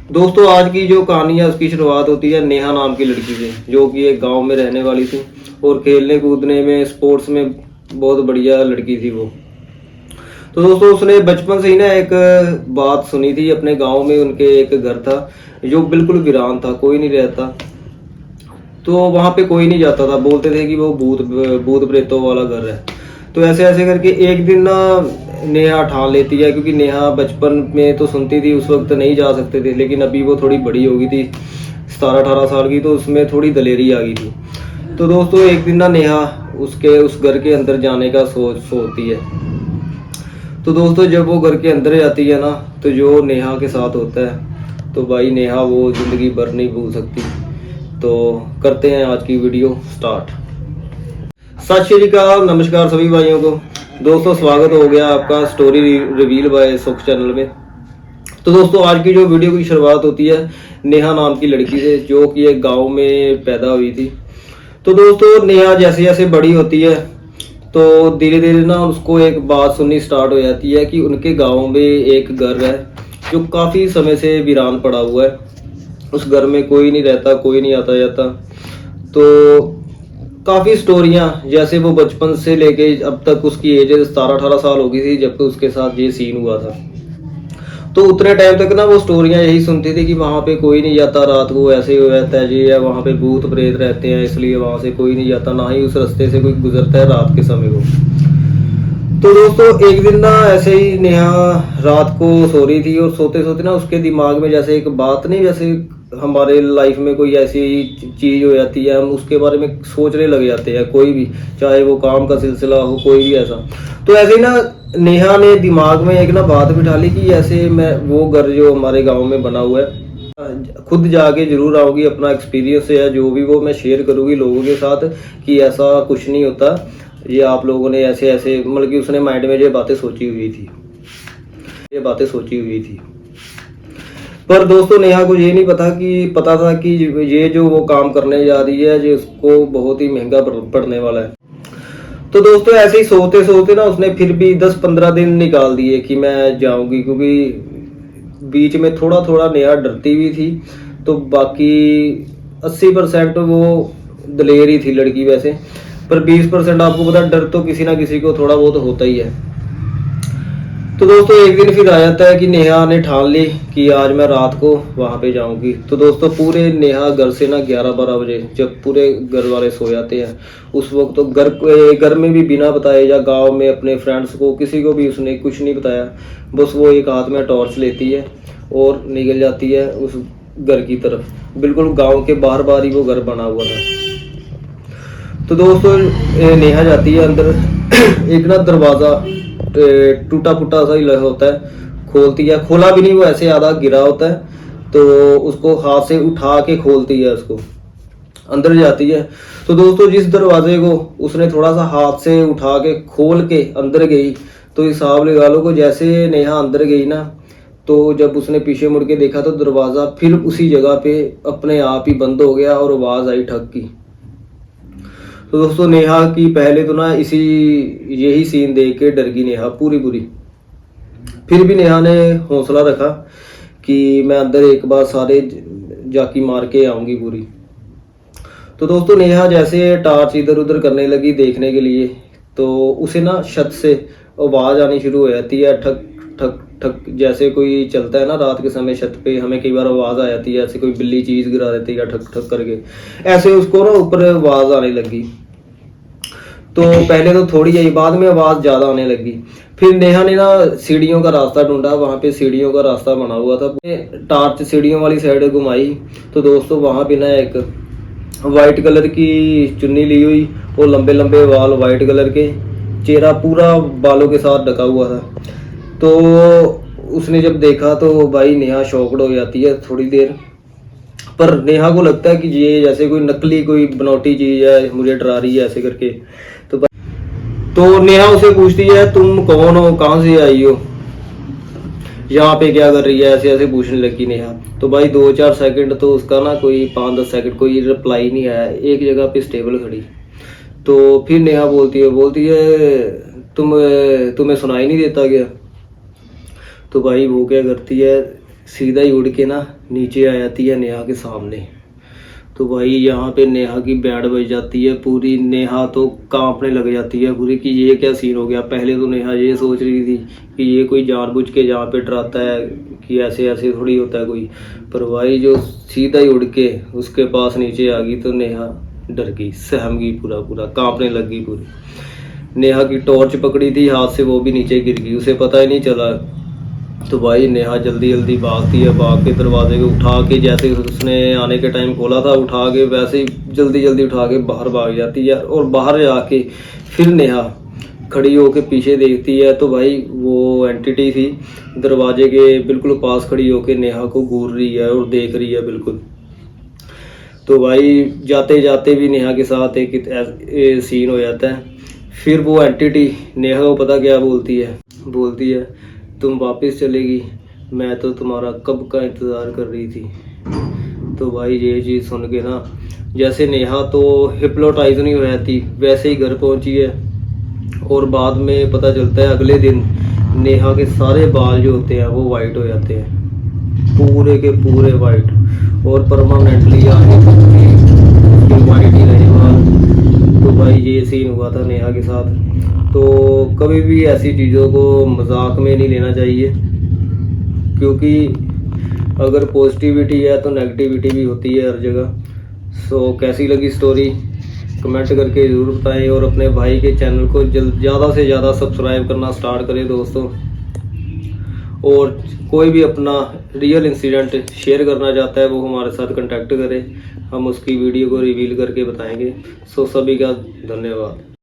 दोस्तों आज की जो कहानी है उसकी शुरुआत होती है नेहा नाम की लड़की से, जो कि एक गांव में रहने वाली थी और खेलने कूदने में स्पोर्ट्स में बहुत बढ़िया लड़की थी वो। तो दोस्तों उसने बचपन से ही ना एक बात सुनी थी। अपने गांव में उनके एक घर था जो बिल्कुल वीरान था, कोई नहीं रहता। तो वहां पे कोई नहीं जाता था, बोलते थे कि वो भूत भूत प्रेतों वाला घर है। तो ऐसे ऐसे करके एक दिन ना नेहा ठान लेती है, क्योंकि नेहा बचपन में तो सुनती थी, उस वक्त नहीं जा सकते थे, लेकिन अभी वो थोड़ी बड़ी हो गई थी, 17-18 साल की, तो उसमें थोड़ी दलेरी आ गई थी। तो दोस्तों एक दिन ना नेहा उसके उस घर के अंदर जाने का सोचती है। तो दोस्तों जब वो घर के अंदर जाती है ना, तो जो नेहा के साथ होता है, तो भाई नेहा वो जिंदगी भर नहीं भूल सकती। तो करते हैं आज की वीडियो स्टार्ट। सत श्री अकाल, नमस्कार सभी भाइयों को। दोस्तों स्वागत हो गया आपका स्टोरी रिवील बाय सुख चैनल में। तो दोस्तों आज की जो वीडियो की शुरुआत होती है नेहा नाम की लड़की से, जो कि एक गांव में पैदा हुई थी। तो दोस्तों नेहा जैसे जैसे बड़ी होती है तो धीरे धीरे ना उसको एक बात सुननी स्टार्ट हो जाती है कि उनके गांव में एक घर है जो काफ़ी समय से वीरान पड़ा हुआ है। उस घर में कोई नहीं रहता, कोई नहीं आता जाता। तो काफ़ी स्टोरियां, जैसे वो बचपन से लेके अब तक, उसकी एज 17-18 साल हो गई थी जब उसके साथ ये सीन हुआ था। तो उतने टाइम तक ना वो स्टोरियां यही सुनती थी कि वहां पे कोई नहीं जाता, रात को ऐसे ही रहता है जी, या वहां पे भूत प्रेत रहते हैं, इसलिए वहां से कोई नहीं जाता, ना ही उस रास्ते से कोई गुजरता है रात के समय को। तो दोस्तों एक दिन ना ऐसे ही नेहा रात को सो रही थी, और सोते सोते ना उसके दिमाग में जैसे एक बात नहीं, जैसे हमारे लाइफ में कोई ऐसी चीज हो जाती है, हम उसके बारे में सोचने लग जाते हैं, कोई भी, चाहे वो काम का सिलसिला हो, कोई भी ऐसा। तो ऐसे ही ना नेहा ने दिमाग में एक ना बात बिठा ली कि ऐसे मैं वो घर जो हमारे गांव में बना हुआ है, खुद जाके जरूर आऊंगी, अपना एक्सपीरियंस है जो भी वो मैं शेयर करूंगी लोगों के साथ कि ऐसा कुछ नहीं होता, ये आप लोगों ने ऐसे ऐसे, मतलब कि उसने माइंड में ये बातें सोची हुई थी, ये बातें सोची हुई थी। पर दोस्तों नेहा को ये नहीं पता था कि ये जो वो काम करने जा रही है ये उसको बहुत ही महंगा पड़ने वाला है। तो दोस्तों ऐसे ही सोते सोते ना उसने फिर भी 10-15 दिन निकाल दिए कि मैं जाऊंगी, क्योंकि बीच में थोड़ा थोड़ा नेहा डरती भी थी। तो बाकी 80% वो दलेर ही थी लड़की वैसे, पर 20% आपको पता, डर तो किसी ना किसी को थोड़ा बहुत होता ही है। तो दोस्तों एक दिन फिर आ जाता है कि नेहा ने ठान ली कि आज मैं रात को वहां पे जाऊंगी। तो दोस्तों पूरे नेहा घर से ना 11-12 बजे, जब पूरे घर वाले सो जाते हैं, उस वक्त तो घर में भी बिना बताए, या गांव में अपने फ्रेंड्स को किसी को भी उसने कुछ नहीं बताया। बस वो एक हाथ में टॉर्च लेती है और निकल जाती है उस घर की तरफ। बिल्कुल गाँव के बाहर बाहर ही वो घर बना हुआ था। तो दोस्तों नेहा जाती है अंदर, एक ना दरवाजा टूटा फूटा सा ही होता है, खोलती है, खोला भी नहीं, वो ऐसे आधा गिरा होता है, तो उसको हाथ से उठा के खोलती है, उसको अंदर जाती है। तो दोस्तों जिस दरवाजे को उसने थोड़ा सा हाथ से उठा के खोल के अंदर गई, तो हिसाब लगा लो को जैसे नेहा अंदर गई ना, तो जब उसने पीछे मुड़ के देखा तो दरवाजा फिर उसी जगह पे अपने आप ही बंद हो गया और आवाज आई ठक की। तो दोस्तों नेहा की पहले तो ना यही सीन देख के डर गई नेहा पूरी पूरी। फिर भी नेहा ने हौसला रखा कि मैं अंदर एक बार सारे जाकी मार के आऊंगी पूरी। तो दोस्तों नेहा जैसे टार्च इधर उधर करने लगी देखने के लिए, तो उसे ना छत से आवाज आनी शुरू हो जाती है, ठक ठक ठक, जैसे कोई चलता है ना रात के समय छत पे, हमें कई बार आवाज आ जाती है, ऐसे कोई बिल्ली चीज गिरा देती है ठक ठक करके, ऐसे उसको ना ऊपर आवाज आने लगी। तो पहले तो थोड़ी आई, बाद में आवाज ज्यादा आने लगी। फिर नेहा ने ना सीढ़ियों का रास्ता ढूंढा, वहां पे सीढ़ियों का रास्ता बना हुआ था, टार्च सीढ़ियों वाली साइड घुमाई, तो दोस्तों वहां पे ना एक वाइट कलर की चुन्नी ली हुई और लंबे लंबे बाल वाइट कलर के, चेहरा पूरा बालों के साथ ढका हुआ था। तो उसने जब देखा तो भाई नेहा शॉक्ड हो जाती है थोड़ी देर, पर नेहा को लगता है कि ये जैसे कोई नकली कोई बनौटी चीज है, मुझे डरा रही है ऐसे करके। तो नेहा उसे पूछती है तुम कौन हो, कहाँ से आई हो, यहाँ पे क्या कर रही है, ऐसे ऐसे पूछने लगी नेहा। तो भाई 2-4 सेकंड तो उसका ना, कोई 5-10 सेकंड कोई रिप्लाई नहीं आया, एक जगह पे स्टेबल खड़ी। तो फिर नेहा बोलती है तुम्हें सुनाई नहीं देता क्या। तो भाई वो क्या करती है, सीधा ही उड़ के ना नीचे आ जाती है नेहा के सामने। तो भाई यहाँ पे नेहा की बैंड बज जाती है पूरी। नेहा तो कांपने लग जाती है पूरी कि ये क्या सीन हो गया। पहले तो नेहा ये सोच रही थी कि ये कोई जानबूझ के जहाँ पे डराता है कि ऐसे ऐसे थोड़ी होता है कोई, पर भाई जो सीधा ही उड़ के उसके पास नीचे आ गई तो नेहा डर गई, सहम गई, पूरा पूरा कांपने लग गई पूरी। नेहा की टॉर्च पकड़ी थी हाथ से, वो भी नीचे गिर गई, उसे पता ही नहीं चला। तो भाई नेहा जल्दी जल्दी भागती है, भाग के दरवाजे को उठा के, जैसे उसने आने के टाइम खोला था उठा के, वैसे ही जल्दी जल्दी उठा के बाहर भाग जाती है। और बाहर जाके फिर नेहा खड़ी होके पीछे देखती है तो भाई वो एंटिटी थी दरवाजे के बिल्कुल पास खड़ी होके नेहा को घूर रही है और देख रही है बिल्कुल। तो भाई जाते जाते भी नेहा के साथ एक सीन हो जाता है। फिर वो एंटिटी नेहा को पता क्या बोलती है तुम वापस चलेगी, मैं तो तुम्हारा कब का इंतज़ार कर रही थी। तो भाई ये चीज़ सुन के ना, जैसे नेहा तो हिप्नोटाइज नहीं हो जाती वैसे ही घर पहुंची है। और बाद में पता चलता है अगले दिन नेहा के सारे बाल जो होते हैं वो वाइट हो जाते हैं, पूरे के पूरे वाइट, और परमानेंटली आगे वाइट ही रहे बाल। तो भाई ये सीन हुआ था नेहा के साथ। तो कभी भी ऐसी चीज़ों को मजाक में नहीं लेना चाहिए, क्योंकि अगर पॉजिटिविटी है तो नेगेटिविटी भी होती है हर जगह। सो कैसी लगी स्टोरी कमेंट करके ज़रूर बताएं, और अपने भाई के चैनल को ज़्यादा से ज़्यादा सब्सक्राइब करना स्टार्ट करें दोस्तों। और कोई भी अपना रियल इंसिडेंट शेयर करना चाहता है वो हमारे साथ कांटेक्ट करे, हम उसकी वीडियो को रिवील करके बताएंगे। सो सभी का धन्यवाद।